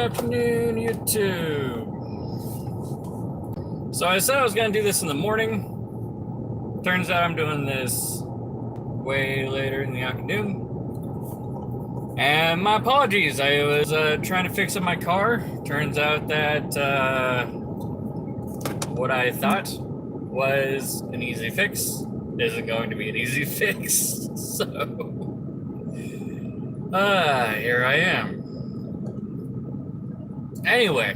afternoon, YouTube. So I said I was going to do this in the morning. Turns out I'm doing this way later in the afternoon. And my apologies. I was trying to fix up my car. Turns out that what I thought was an easy fix isn't going to be an easy fix. So, here I am. Anyway,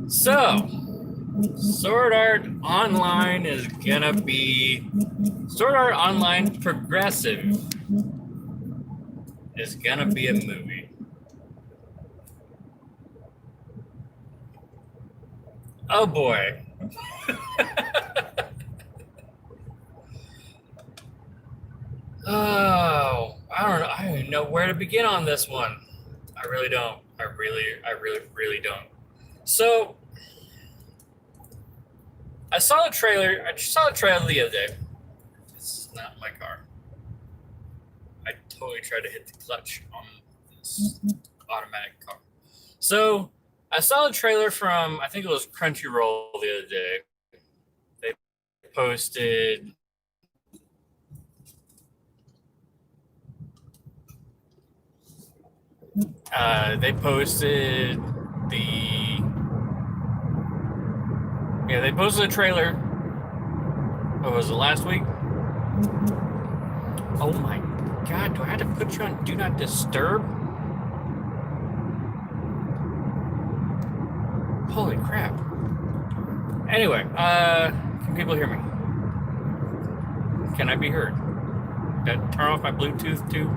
so Sword Art Online is gonna be Sword Art Online Progressive is gonna be a movie. Oh boy. Oh, I don't even know where to begin on this one. I really don't. I really don't. So, I saw the trailer. I saw the trailer the other day. It's not my car. I totally tried to hit the clutch on this automatic car. So, I saw the trailer from, I think it was Crunchyroll the other day. They posted they posted a trailer. What was it, last week? Oh my God, do I have to put you on Do Not Disturb? Holy crap. Anyway, can people hear me? Can I be heard? Did I turn off my Bluetooth too?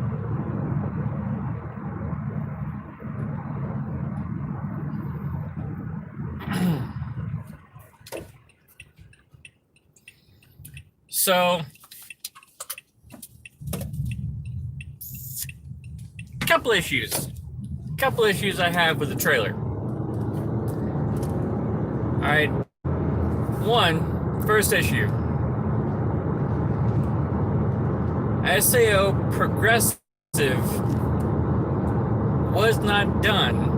So, couple issues I have with the trailer. All right, first issue. SAO Progressive was not done.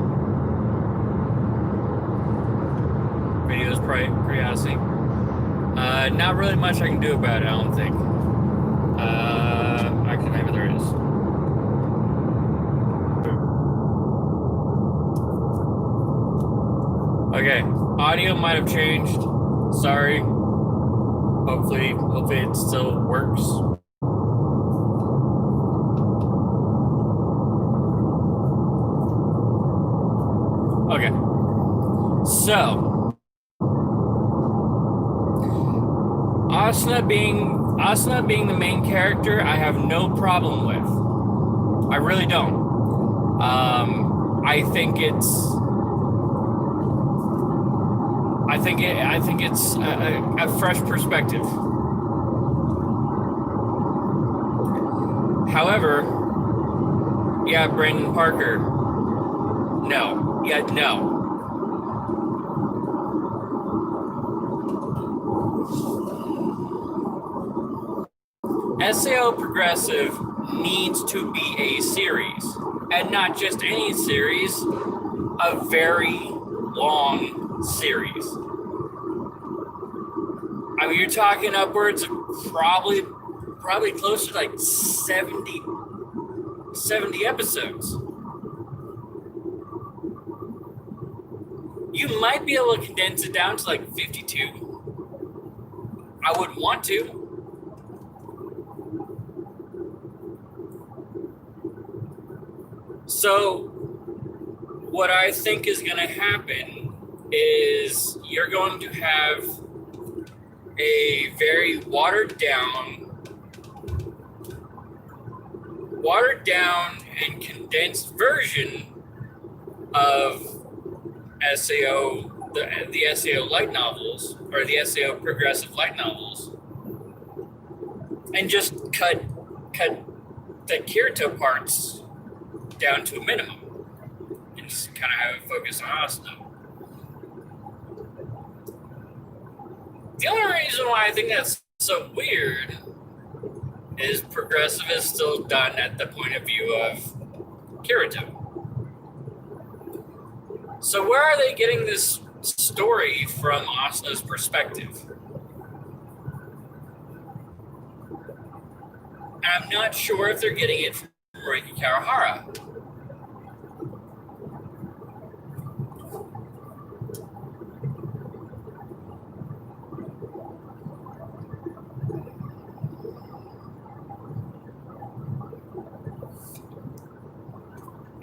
Video is pretty honestly. Not really much I can do about it, I don't think. Actually, maybe there is. Okay, audio might have changed. Sorry. Hopefully it still works. Okay. So, Asuna being the main character, I have no problem with. I really don't. I think it's a fresh perspective. However, yeah, Brandon Parker. No. SAO Progressive needs to be a series, and not just any series, a very long series. I mean, you're talking upwards of probably close to like 70 episodes. You might be able to condense it down to like 52. I would want to. So, what I think is going to happen is you're going to have a very watered down and condensed version of SAO, the SAO light novels, or the SAO progressive light novels, and just cut the Kirito parts down to a minimum, and just kind of have it focus on Asuna. The only reason why I think that's so weird is progressive is still done at the point of view of Kirito. So where are they getting this story from Asuna's perspective? I'm not sure if they're getting it from Reiki Kawahara.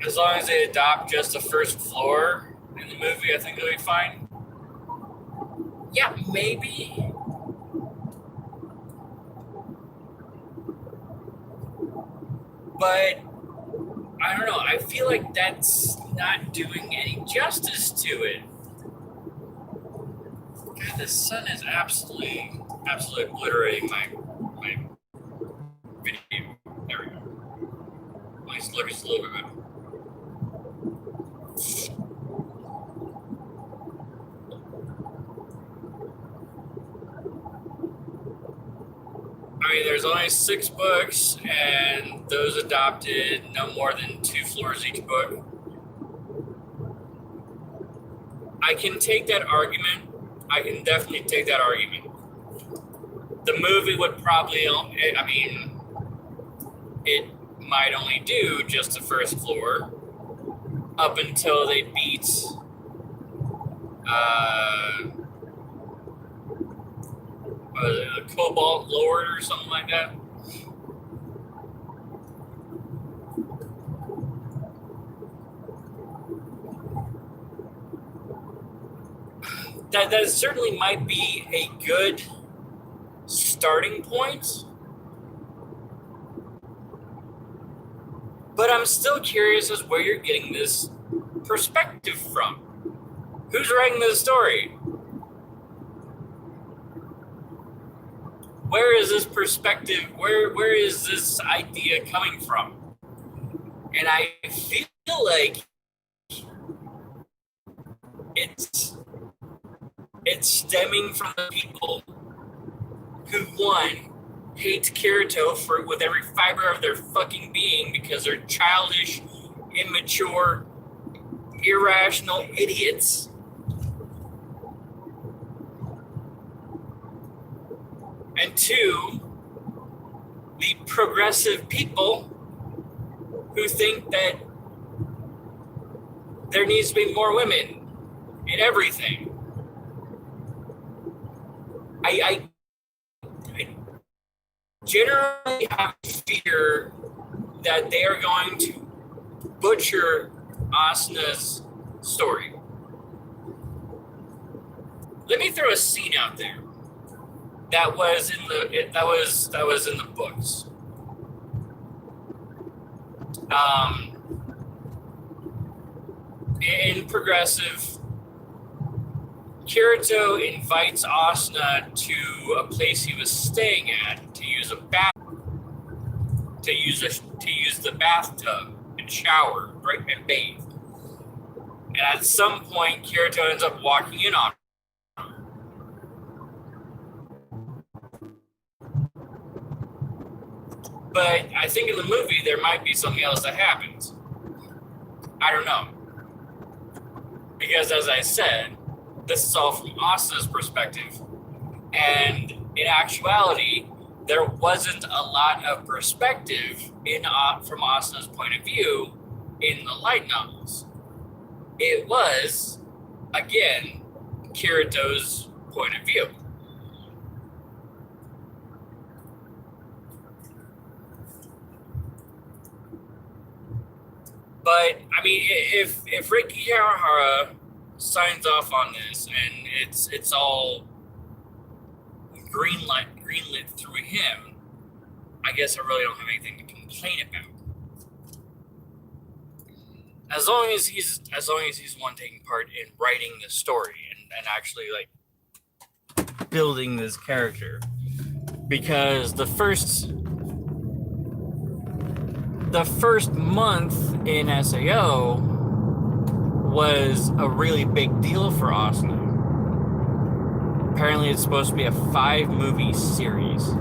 As long as they adopt just the first floor in the movie, I think they'll be fine. Yeah, maybe. But I don't know. I feel like that's not doing any justice to it. God, the sun is absolutely obliterating my video. There we go. At least look just a little bit better. I mean, there's only 6 books, and those adopted no more than 2 floors each book. I can take that argument. I can definitely take that argument. The movie would probably, I mean, it might only do just the first floor up until they beat the Cobalt Lord or something like that. That certainly might be a good starting point. But I'm still curious as where you're getting this perspective from. Who's writing the story? Where is this perspective? Where is this idea coming from? And I feel like it's stemming from the people who, one, hate Kirito with every fiber of their fucking being because they're childish, immature, irrational idiots. And 2, the progressive people who think that there needs to be more women in everything. I generally have fear that they are going to butcher Asuna's story. Let me throw a scene out there that was in the books. In Progressive, Kirito invites Asuna to a place he was staying at to use a bath, to use the bathtub and shower, right, and bathe. And at some point, Kirito ends up walking in on her. But I think in the movie there might be something else that happens. I don't know. Because as I said, this is all from Asuna's perspective. And in actuality, there wasn't a lot of perspective from Asuna's point of view in the light novels. It was, again, Kirito's point of view. But I mean, if Reiki Kawahara signs off on this and it's all greenlit through him, I guess I really don't have anything to complain about. As long as he's one taking part in writing the story and actually like building this character, because the first month in SAO was a really big deal for Asuna. Apparently it's supposed to be a 5-movie series.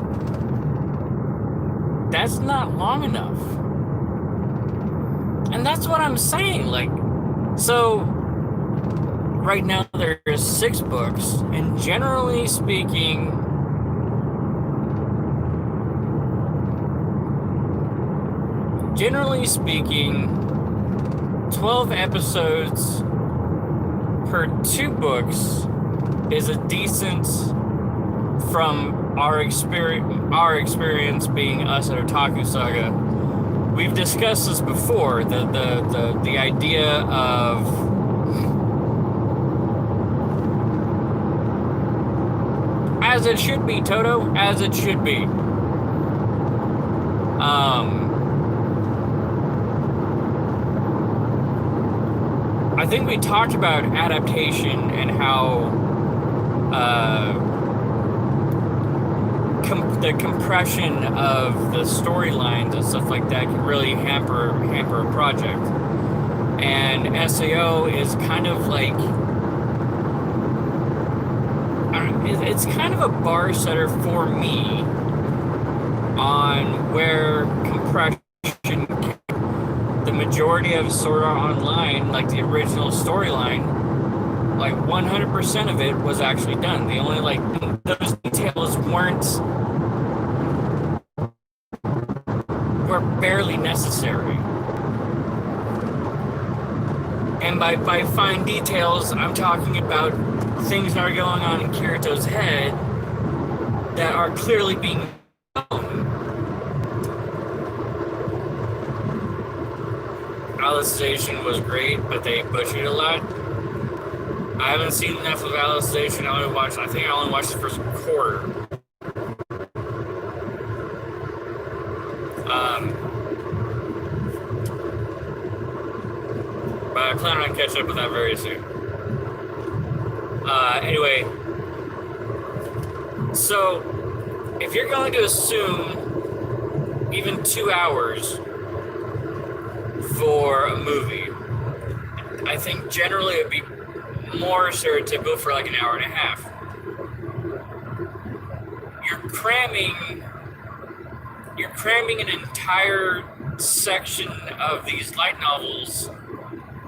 That's not long enough. And that's what I'm saying. Like, so right now there's 6 books, and generally speaking, 12 episodes per 2 books is a decent, from our experience being us at Otaku Saga. We've discussed this before, the idea of as it should be, Toto, as it should be. I think we talked about adaptation and how the compression of the storylines and stuff like that can really hamper a project. And SAO is kind of like, it's kind of a bar setter for me on where compression, the majority of Sword Art Online, like the original storyline, like 100% of it was actually done. The only, like, those details were barely necessary. And by fine details, I'm talking about things that are going on in Kirito's head that are clearly being known. Alicization was great, but they butchered it a lot. I haven't seen enough of Alicization. I think I only watched the first quarter. But I plan on catching up with that very soon. Anyway, so if you're going to assume even 2 hours for a movie, I think generally it would be more stereotypical for like an hour and a half. You're cramming an entire section of these light novels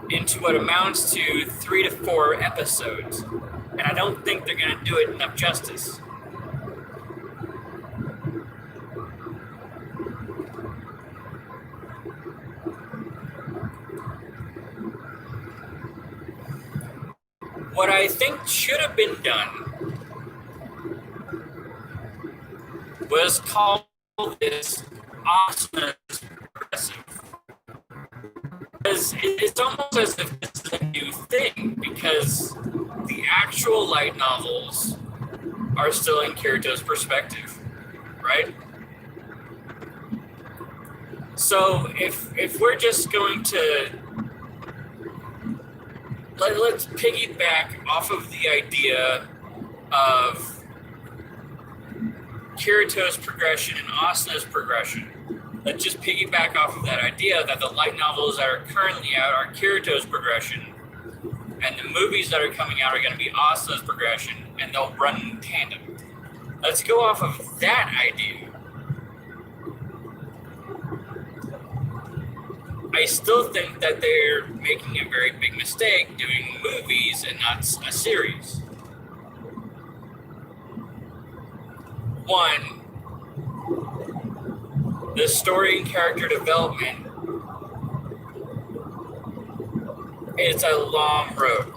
into what amounts to 3 to 4 episodes, and I don't think they're going to do it enough justice. What I think should have been done was call this awesomeness progressive. Because it's almost as if this is a new thing, because the actual light novels are still in Kirito's perspective, right? So if we're just going to let's piggyback off of the idea of Kirito's progression and Asuna's progression. Let's just piggyback off of that idea that the light novels that are currently out are Kirito's progression, and the movies that are coming out are going to be Asuna's progression, and they'll run in tandem. Let's go off of that idea. I still think that they're making a very big mistake doing movies and not a series. One, the story and character development, it's a long road.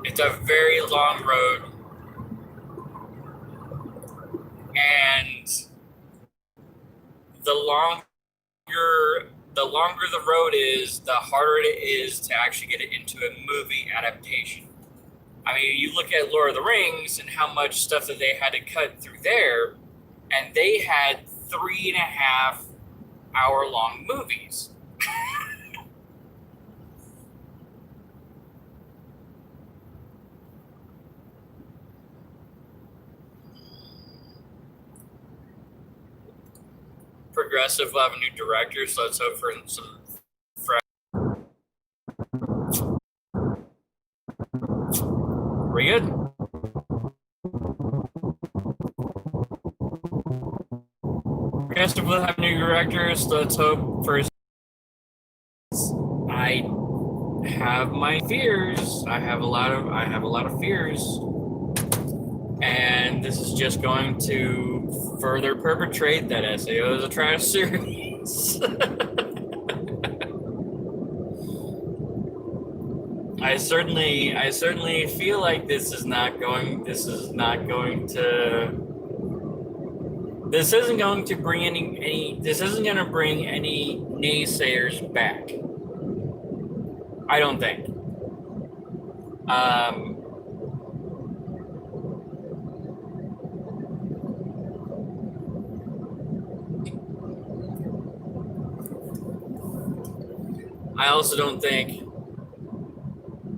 It's a very long road. And the longer the road is, the harder it is to actually get it into a movie adaptation. I mean, you look at Lord of the Rings and how much stuff that they had to cut through there, and they had 3.5 hour long movies. Progressive will have a new director, so let's hope for some fresh. We good? Progressive will have new directors, so let's hope for have my fears. I have a lot of fears. And this is just going to further perpetrate that SAO is a trash series. I certainly feel like this isn't going to bring any naysayers back. I don't think. I also don't think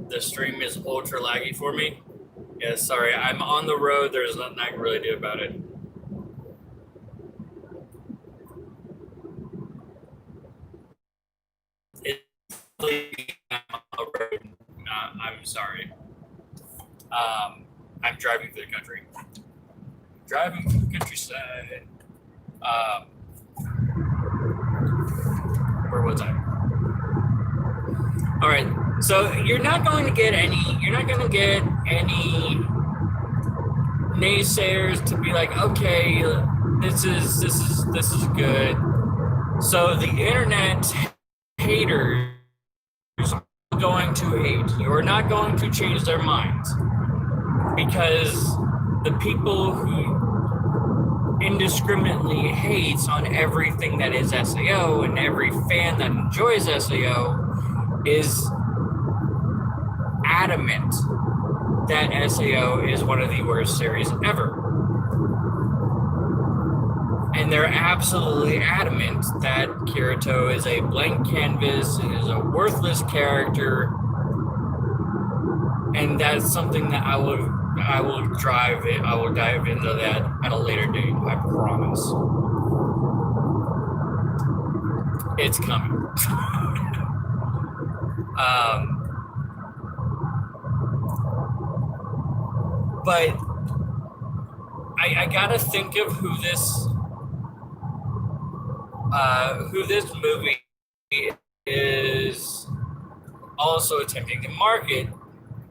the stream is ultra laggy for me. Yeah, sorry, I'm on the road. There's nothing I can really do about it. I'm sorry. I'm driving through the country. Driving through the countryside. Where was I? All right. So you're not going to get any naysayers to be like, okay, this is good. So the internet haters are going to hate. You're not going to change their minds, because the people who indiscriminately hates on everything that is SAO, and every fan that enjoys SAO is adamant that SAO is one of the worst series ever. And they're absolutely adamant that Kirito is a blank canvas and is a worthless character. And that's something that I will dive into that at a later date, I promise. It's coming. But I gotta think of who this movie is also attempting to market,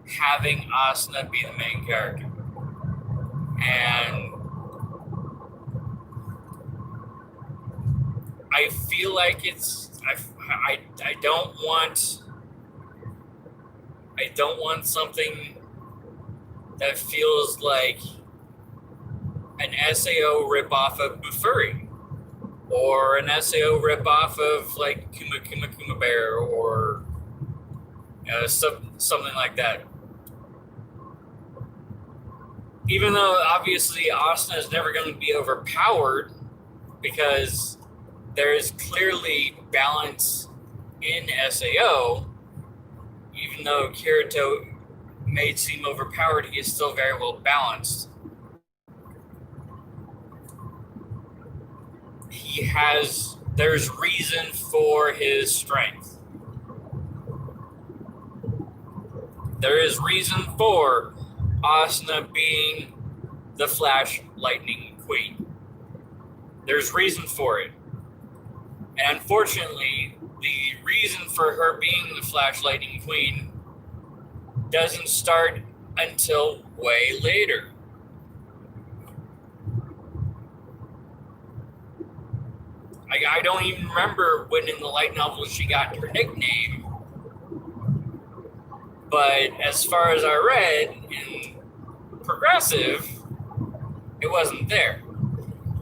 having Asuna be the main character. And I feel like I don't want something that feels like an SAO ripoff of Bufuri, or an SAO ripoff of like Kuma Bear, or something like that. Even though obviously Asuna is never going to be overpowered, because there is clearly balance in SAO. Even though Kirito may seem overpowered, he is still very well balanced. There's reason for his strength. There is reason for Asuna being the Flash Lightning Queen. There's reason for it. And unfortunately, the reason for her being the Flash Lightning Queen doesn't start until way later. I don't even remember when in the light novel she got her nickname. But as far as I read in Progressive, it wasn't there.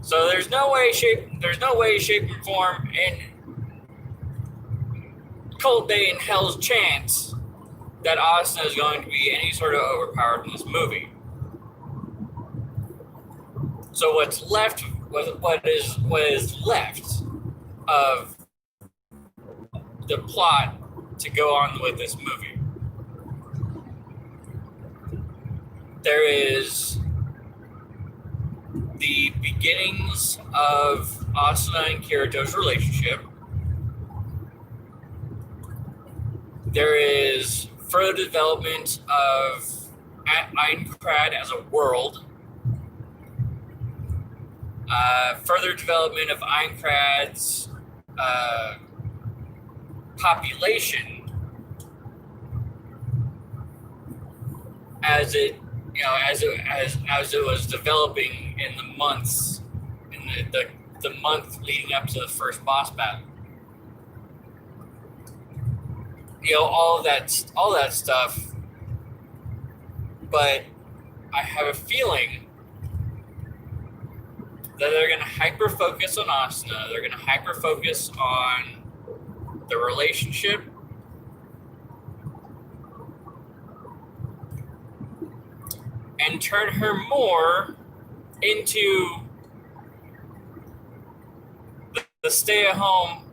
So there's no way, shape, and form in Cold Day and Hell's chance that Asuna is going to be any sort of overpowered in this movie. So what is left of the plot to go on with this movie? There is the beginnings of Asuna and Kirito's relationship. There is further development of Aincrad as a world. Further development of Aincrad's population. as it, as it was developing in the months, in the month leading up to the first boss battle. All that stuff. But I have a feeling that they're going to hyper focus on Asuna. They're going to hyper focus on the relationship. And turn her more into the stay-at-home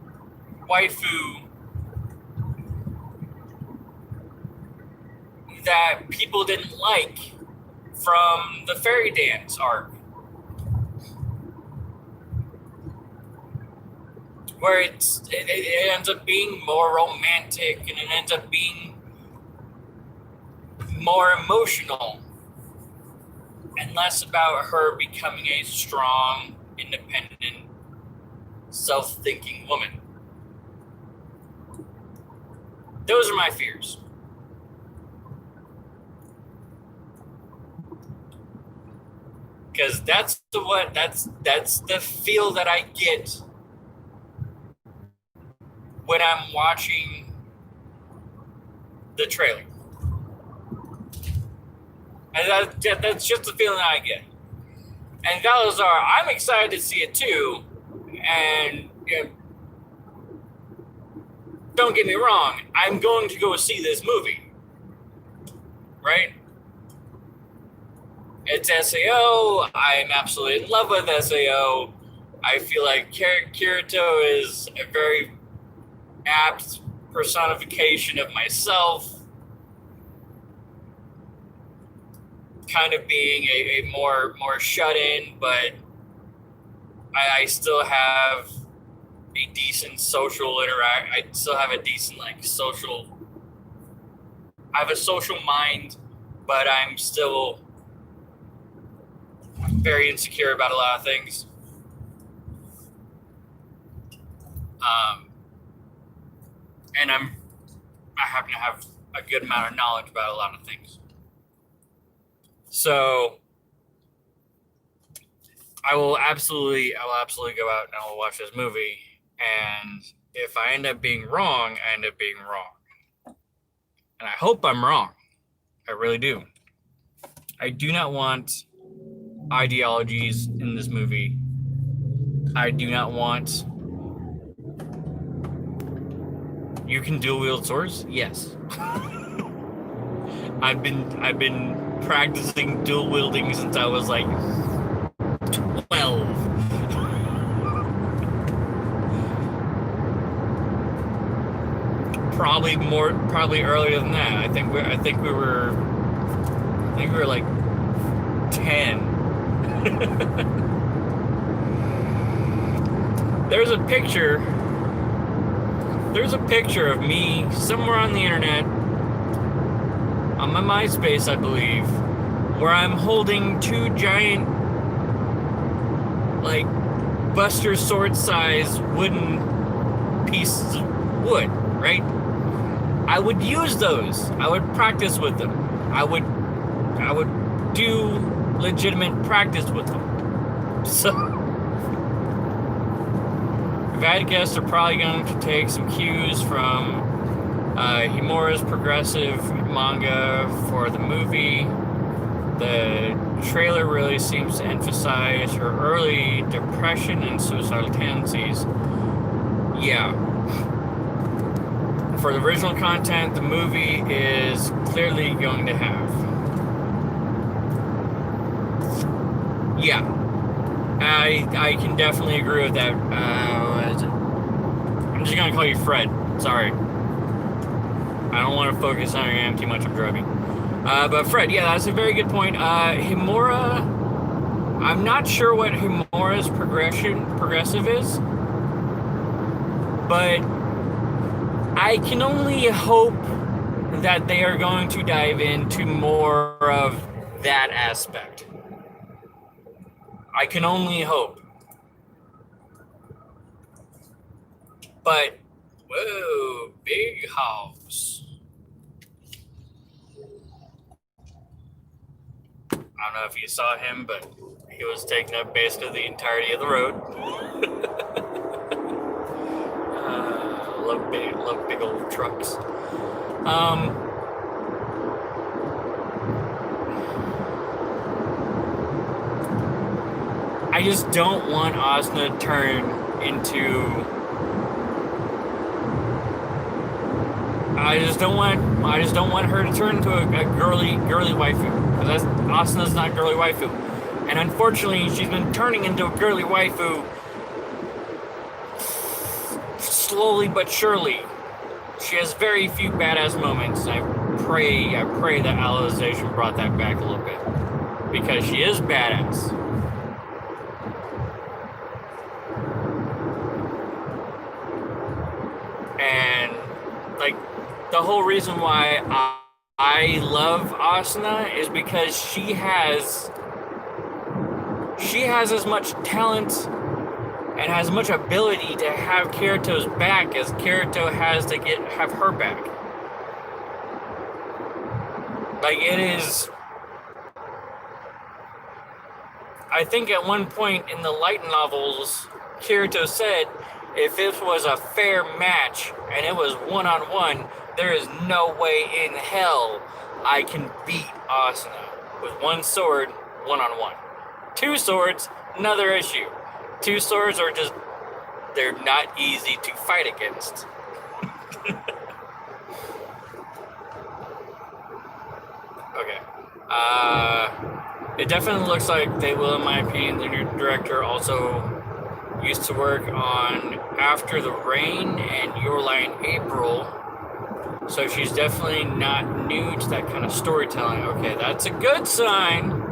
waifu that people didn't like from the fairy dance arc. Where it ends up being more romantic and it ends up being more emotional and less about her becoming a strong, independent, self-thinking woman. Those are my fears. Because that's the feel that I get when I'm watching the trailer. And that's just the feeling I get. And Valazar, I'm excited to see it too. And don't get me wrong, I'm going to go see this movie. Right? It's SAO. I'm absolutely in love with SAO. I feel like Kirito is a very apt personification of myself. Kind of being a more shut in, but I still have a decent social interact. I still have a decent social. I have a social mind, but I'm still very insecure about a lot of things. And I happen to have a good amount of knowledge about a lot of things. So I will absolutely go out and I will watch this movie. And if I end up being wrong, I end up being wrong. And I hope I'm wrong. I really do. I do not want ideologies in this movie. I do not want... You can dual wield swords? Yes. I've been practicing dual wielding since I was like 12. Probably earlier than that. I think we were like 10. There's a picture of me somewhere on the internet, on my MySpace, I believe, where I'm holding two giant, like, Buster sword size wooden pieces of wood, right? I would use those. I would practice with them. I would do legitimate practice with them. So if I had to guess, they're probably going to take some cues from Himura's progressive manga for the movie. The trailer really seems to emphasize her early depression and suicidal tendencies. Yeah. For the original content, the movie is clearly going to have. Yeah. I can definitely agree with that. I'm just going to call you Fred. Sorry. I don't want to focus on your name too much. I'm driving. But Fred, yeah, that's a very good point. Himura, I'm not sure what Himura's progressive is, but I can only hope that they are going to dive into more of that aspect. I can only hope. But, whoa, big house. I don't know if you saw him, but he was taking up basically the entirety of the road. Love big old trucks. I just don't want Asuna to turn into. I just don't want her to turn into a girly waifu. Because Asuna's not girly waifu, and unfortunately, she's been turning into a girly waifu slowly but surely. She has very few badass moments. I pray that Alicization brought that back a little bit, because she is badass. And like, the whole reason why I love Asuna is because she has as much talent and has much ability to have Kirito's back as Kirito has to have her back. Like, it is. I think at one point in the light novels, Kirito said, if this was a fair match and it was one-on-one, there is no way in hell I can beat Asuna with one sword, one-on-one. Two swords, another issue. Two swords are just, they're not easy to fight against. Okay. It definitely looks like they will, in my opinion. The new director also used to work on After the Rain and Your Lie in April. So she's definitely not new to that kind of storytelling. Okay, that's a good sign.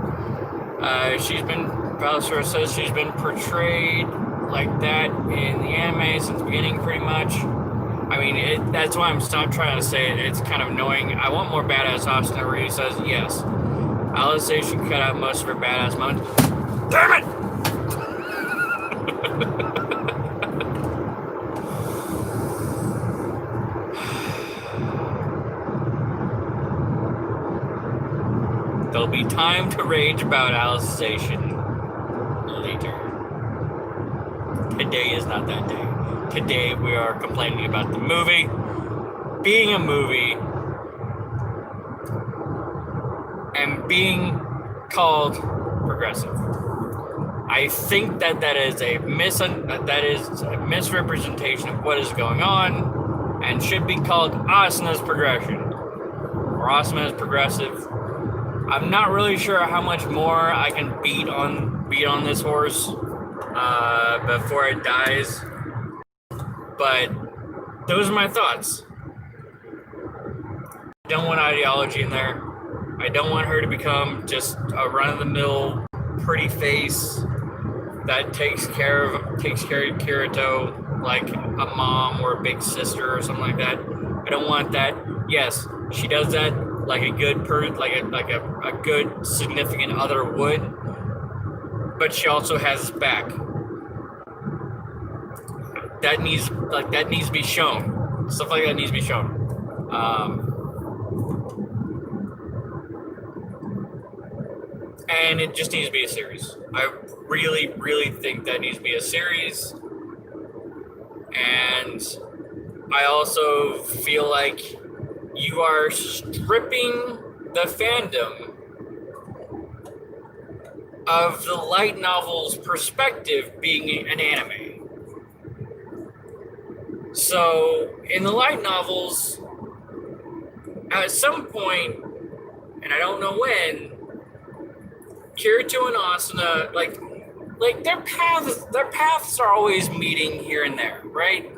Balasura says she's been portrayed like that in the anime since the beginning, pretty much. I mean, that's why I'm not trying to say it. It's kind of annoying. I want more badass Asuna where he says, yes, Alicization cut out most of her badass moments. Damn it! There'll be time to rage about Alicization later. Today is not that day. Today we are complaining about the movie being a movie and being called progressive. I think that is a misrepresentation of what is going on and should be called Asuna's progression or Asuna's progressive. I'm not really sure how much more I can beat on this horse before it dies, but those are my thoughts. I don't want ideology in there. I don't want her to become just a run-of-the-mill pretty face that takes care of Kirito like a mom or a big sister or something like that. I don't want that. Yes, she does that like a good a good significant other would, but she also has his back. That needs to be shown. Stuff like that needs to be shown. And it just needs to be a series. I really, really think that needs to be a series. And I also feel like you are stripping the fandom of the light novel's perspective being an anime. So, in the light novels, at some point, and I don't know when, Kirito and Asuna, like their paths are always meeting here and there, right?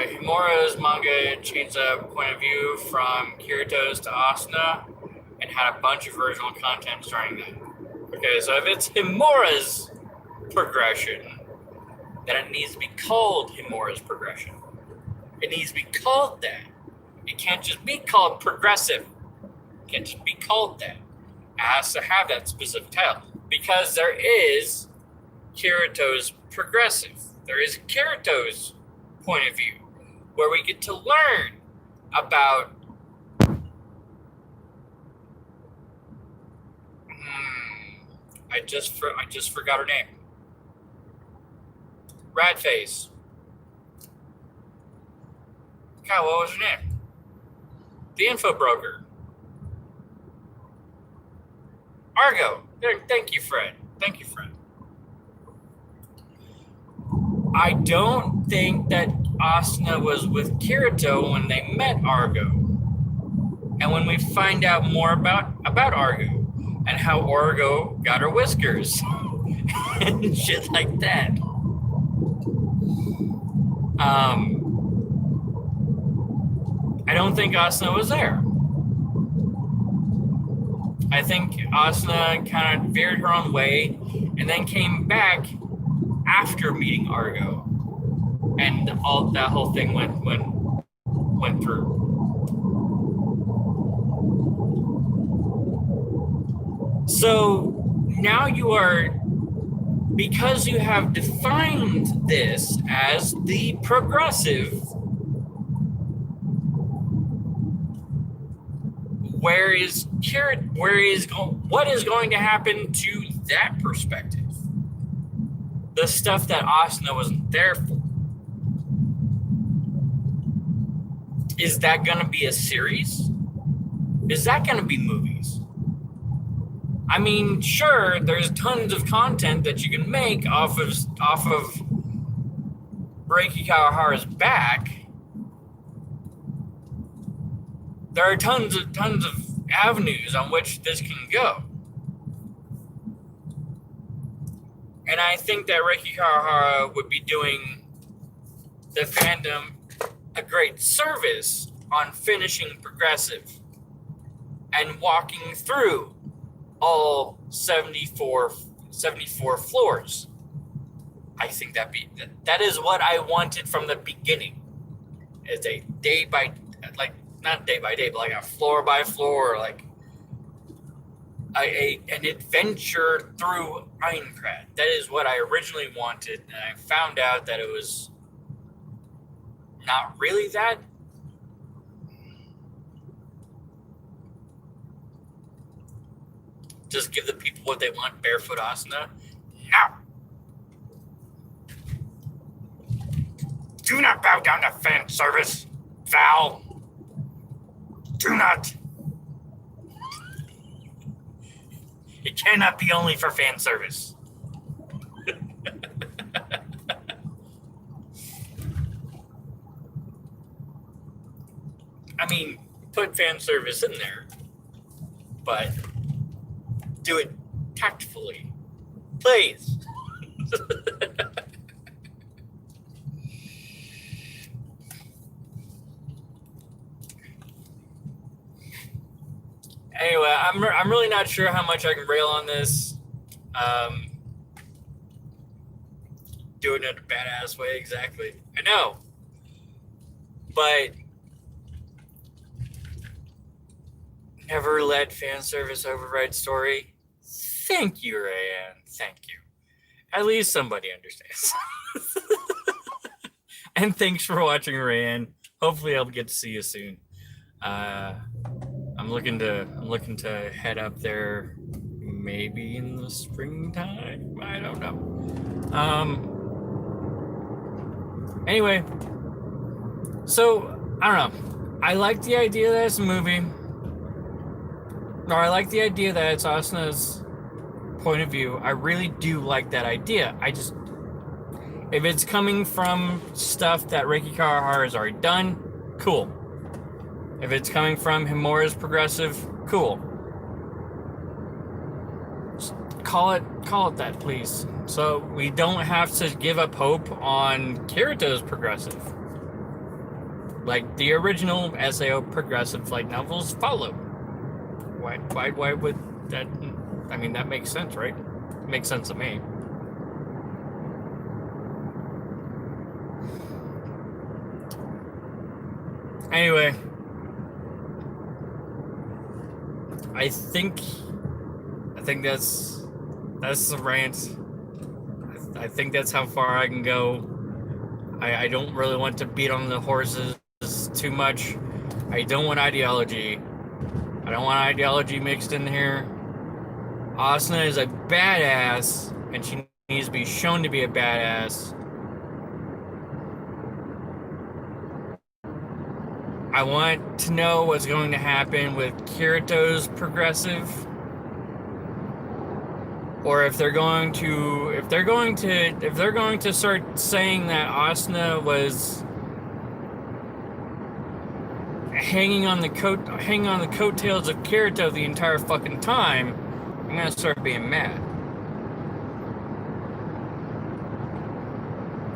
Himura's manga changed the point of view from Kirito's to Asuna and had a bunch of original content starting then. Okay, so if it's Himura's progression, then it needs to be called Himura's progression. It needs to be called that. It can't just be called progressive. It can't just be called that. It has to have that specific title. Because there is Kirito's progressive. There is Kirito's point of view, where we get to learn about I just forgot her name. Rat face. God, what was her name? The info broker. Argo. There, thank you, Fred. Thank you, Fred. I don't think that Asuna was with Kirito when they met Argo. And when we find out more about Argo and how Argo got her whiskers and shit like that. I don't think Asuna was there. I think Asuna kind of veered her own way and then came back after meeting Argo, and all that whole thing went through. So now you are, because you have defined this as the progressive, what is going to happen to that perspective? The stuff that Asuna wasn't there for. Is that going to be a series? Is that going to be movies? I mean, sure, there's tons of content that you can make off of Reiki Kawahara's back. There are tons of avenues on which this can go. And I think that Reiki Kawahara would be doing the fandom a great service on finishing Progressive and walking through all 74 floors. I think that is what I wanted from the beginning. It's a day by, like, not day by day, but like a floor by floor, like an adventure through Aincrad. That is what I originally wanted, and I found out that it was not really that. Just give the people what they want, barefoot Asuna. No! Do not bow down to fan service, Val. Do not. It cannot be only for fan service. I mean, put fan service in there, but do it tactfully, please. Anyway, I'm really not sure how much I can rail on this. Doing it in a badass way, exactly. I know. But never let fan service override story. Thank you, Rayanne. Thank you. At least somebody understands. And thanks for watching, Rayanne. Hopefully I'll get to see you soon. I'm looking to head up there maybe in the springtime. I don't know. Anyway, so I don't know. I like the idea that it's a movie. Or I like the idea that it's Asuna's point of view. I really do like that idea. If it's coming from stuff that Reiki Kawahara has already done, cool. If it's coming from Himura's progressive, cool. Just call it that, please. So we don't have to give up hope on Kirito's progressive. Like the original SAO progressive light novels follow. Why would that? I mean, that makes sense, right? It makes sense to me. Anyway, I think that's the rant. I think that's how far I can go. I don't really want to beat on the horses too much. I don't want ideology. I don't want ideology mixed in here. Asuna is a badass, and she needs to be shown to be a badass. I want to know what's going to happen with Kirito's progressive, or if they're going to start saying that Asuna was hanging on the coattails of Kirito the entire fucking time, I'm gonna start being mad.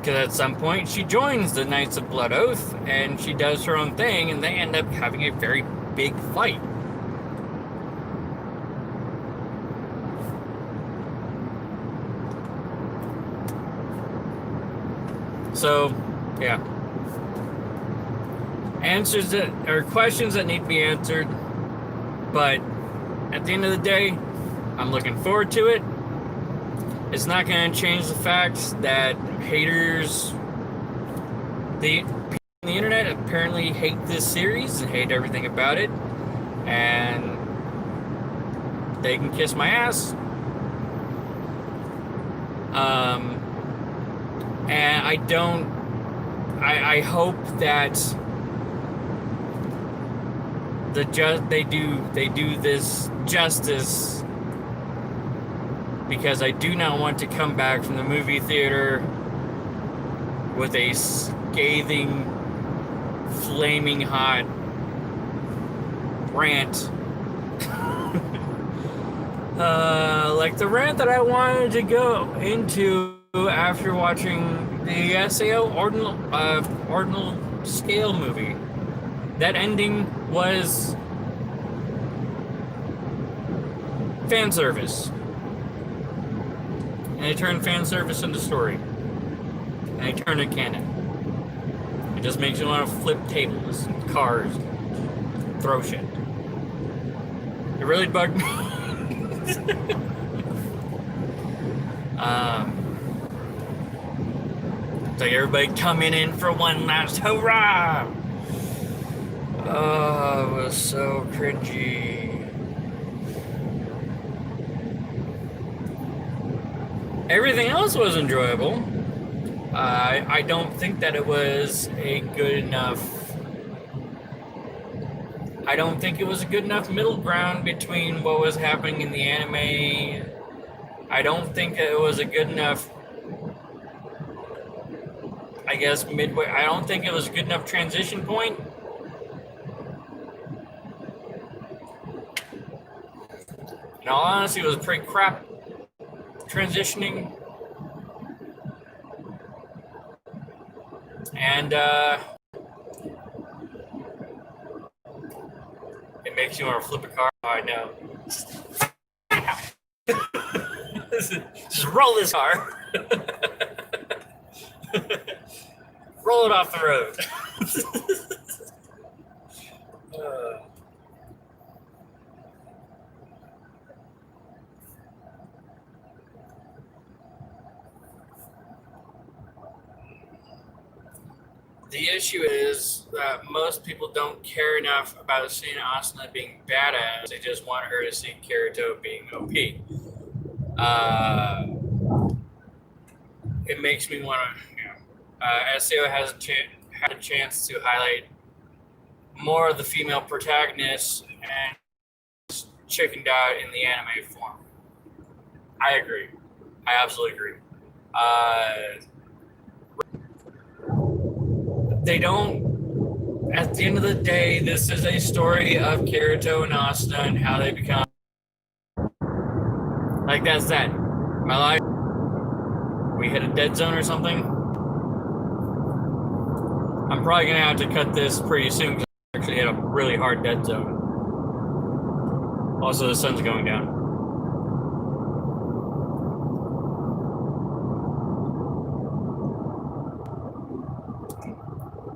Because at some point she joins the Knights of Blood Oath and she does her own thing, and they end up having a very big fight. So, yeah. Questions that need to be answered, but at the end of the day, I'm looking forward to it. It's not going to change the fact that haters, the people on the internet apparently hate this series and hate everything about it, and they can kiss my ass. And I hope that they do this justice, because I do not want to come back from the movie theater with a scathing, flaming hot rant. Like the rant that I wanted to go into after watching the SAO Ordinal Scale movie. That ending was fan service. And they turned fan service into story. And they turned it canon. It just makes you want to flip tables and cars, throw shit. It really bugged me. It's like everybody coming in for one last hurrah! Oh, it was so cringy. Everything else was enjoyable. I don't think that it was a good enough... I don't think it was a good enough middle ground between what was happening in the anime. I don't think it was a good enough... I guess midway... I don't think it was a good enough transition point. In all honesty, it was pretty crap transitioning. And, it makes you want to flip a car. Oh, I know. Just roll this car. Roll it off the road. The issue is that most people don't care enough about seeing Asuna being badass. They just want her to see Kirito being OP. It makes me want to... SEO has had a chance to highlight more of the female protagonists and chickened out in the anime form. I agree. I absolutely agree. They don't... At the end of the day, this is a story of Kirito and Asuna and how they become... Like, that's that. My life... We hit a dead zone or something? I'm probably going to have to cut this pretty soon because I actually hit a really hard dead zone. Also, the sun's going down.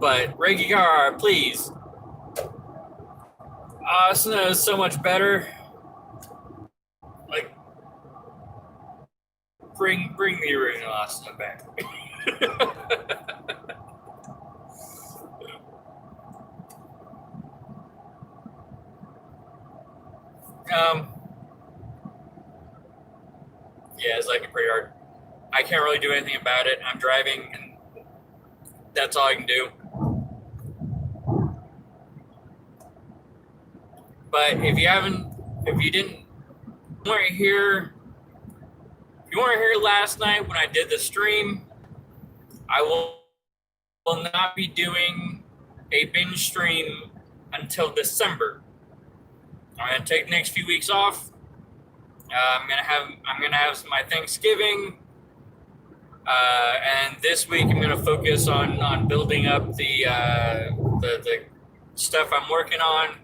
But, Reikigara, please. Asuna is so much better. Like, bring the original Asuna back. guys like it pretty hard. I can't really do anything about it. I'm driving, and that's all I can do. But if you weren't here last night when I did the stream, I will not be doing a binge stream until December. I'm gonna take the next few weeks off. I'm gonna have my Thanksgiving, and this week I'm gonna focus on building up the stuff I'm working on.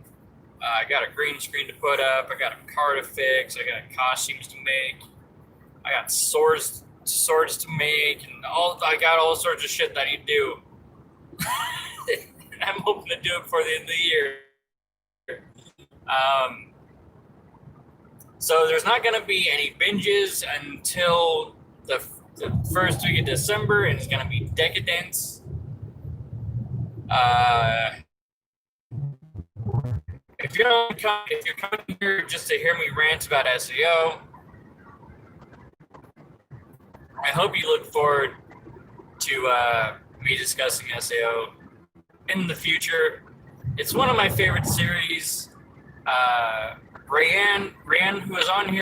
I got a green screen to put up. I got a car to fix. I got costumes to make. I got swords to make, and I got all sorts of shit that I need to do. I'm hoping to do it before the end of the year. So there's not going to be any binges until the first week of December, and it's going to be Decadence. If you're coming here just to hear me rant about SEO, I hope you look forward to me discussing SEO in the future. It's one of my favorite series. Rant, who was on here